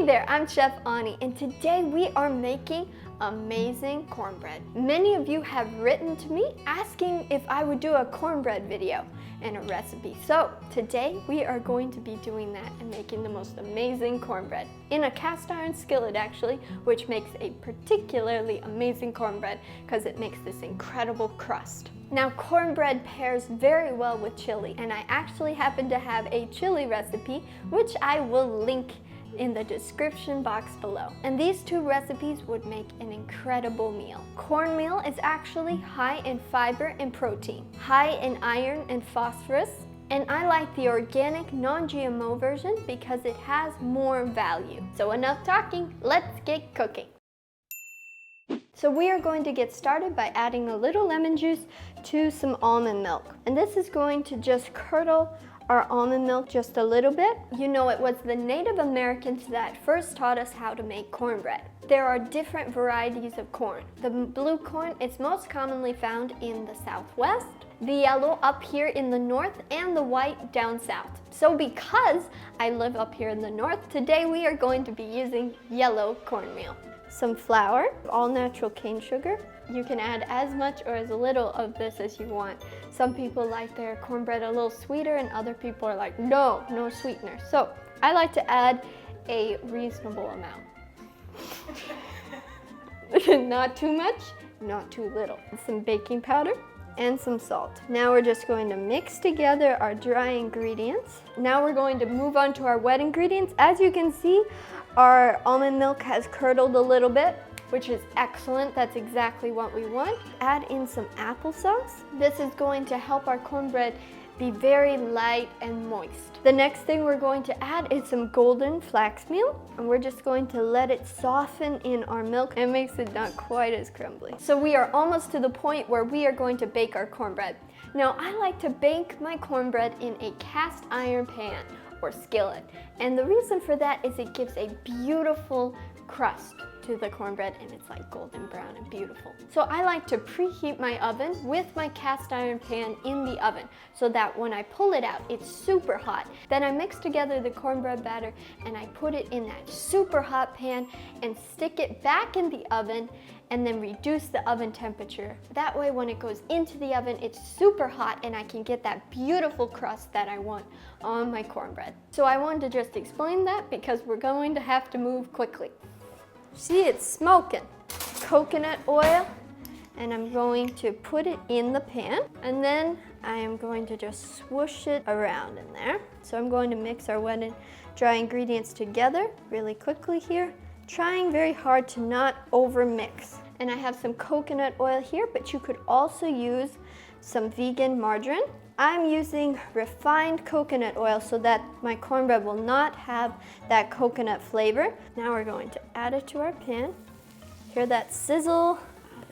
there, I'm Chef Ani, and today we are making amazing cornbread. Many of you have written to me asking if I would do a cornbread video and a recipe. So today we are going to be doing that and making the most amazing cornbread in a cast iron skillet actually, which makes a particularly amazing cornbread because it makes this incredible crust. Now cornbread pairs very well with chili, and I actually happen to have a chili recipe which I will link in the description box below. And these two recipes would make an incredible meal. Cornmeal is actually high in fiber and protein, high in iron and phosphorus, and I like the organic non-GMO version because it has more value. So enough talking, let's get cooking. So we are going to get started by adding a little lemon juice to some almond milk. And this is going to just curdle our almond milk just a little bit. You know, it was the Native Americans that first taught us how to make cornbread. There are different varieties of corn. The blue corn is most commonly found in the Southwest, the yellow up here in the north, and the white down south. So because I live up here in the north, today we are going to be using yellow cornmeal. Some flour, all natural cane sugar. You can add as much or as little of this as you want. Some people like their cornbread a little sweeter and other people are like, no sweetener. So I like to add a reasonable amount. Not too much, not too little. Some baking powder and some salt. Now we're just going to mix together our dry ingredients. Now we're going to move on to our wet ingredients. As you can see, our almond milk has curdled a little bit, which is excellent. That's exactly what we want. Add in some applesauce. This is going to help our cornbread be very light and moist. The next thing we're going to add is some golden flax meal, and we're just going to let it soften in our milk. It makes it not quite as crumbly. So we are almost to the point where we are going to bake our cornbread. Now I like to bake my cornbread in a cast iron pan or skillet, and the reason for that is it gives a beautiful crust to the cornbread, and it's like golden brown and beautiful. So I like to preheat my oven with my cast iron pan in the oven so that when I pull it out, it's super hot. Then I mix together the cornbread batter and I put it in that super hot pan and stick it back in the oven and then reduce the oven temperature. That way when it goes into the oven, it's super hot and I can get that beautiful crust that I want on my cornbread. So I wanted to just explain that because we're going to have to move quickly. See, it's smoking. Coconut oil, and I'm going to put it in the pan, and then I am going to just swoosh it around in there. So I'm going to mix our wet and dry ingredients together really quickly here, trying very hard to not over mix. And I have some coconut oil here, but you could also use some vegan margarine. I'm using refined coconut oil so that my cornbread will not have that coconut flavor. Now we're going to add it to our pan. Hear that sizzle?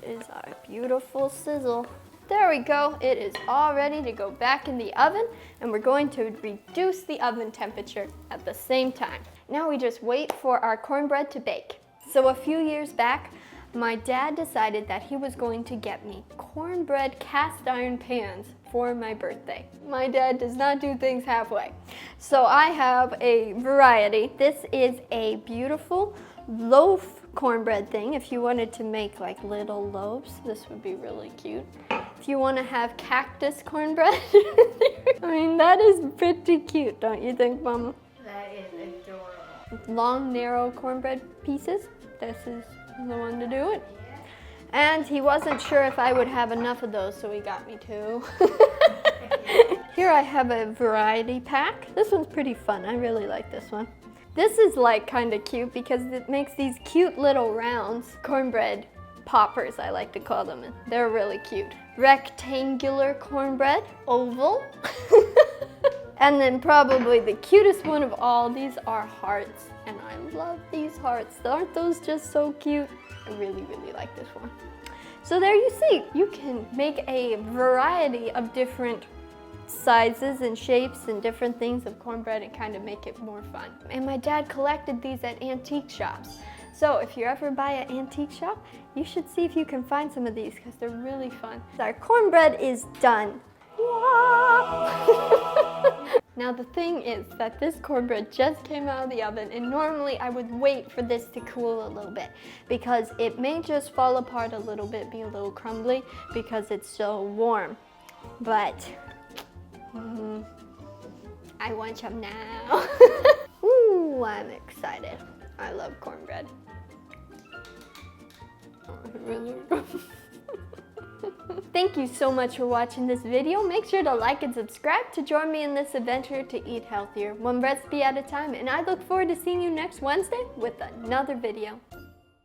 That is our beautiful sizzle. There we go. It is all ready to go back in the oven, and we're going to reduce the oven temperature at the same time. Now we just wait for our cornbread to bake. So a few years back, my dad decided that he was going to get me cornbread cast iron pans for my birthday. My dad does not do things halfway. So I have a variety. This is a beautiful loaf cornbread thing. If you wanted to make like little loaves, this would be really cute. If you want to have cactus cornbread, I mean, that is pretty cute, don't you think, Mama? That is adorable. Long, narrow cornbread pieces. This is the one to do it. And he wasn't sure if I would have enough of those, so he got me two. Here I have a variety pack. This one's pretty fun. I really like this one. This is like kind of cute because it makes these cute little rounds. Cornbread poppers, I like to call them. They're really cute. Rectangular cornbread, oval. And then probably the cutest one of all, these are hearts. And I love these hearts. Aren't those just so cute? I really, really like this one. So there you see, you can make a variety of different sizes and shapes and different things of cornbread and kind of make it more fun. And my dad collected these at antique shops. So if you ever buy an antique shop, you should see if you can find some of these because they're really fun. Our cornbread is done. Now the thing is that this cornbread just came out of the oven, and normally I would wait for this to cool a little bit because it may just fall apart a little bit, be a little crumbly because it's so warm. But I want some now. Ooh, I'm excited. I love cornbread. Thank you so much for watching this video. Make sure to like and subscribe to join me in this adventure to eat healthier, one recipe at a time, and I look forward to seeing you next Wednesday with another video.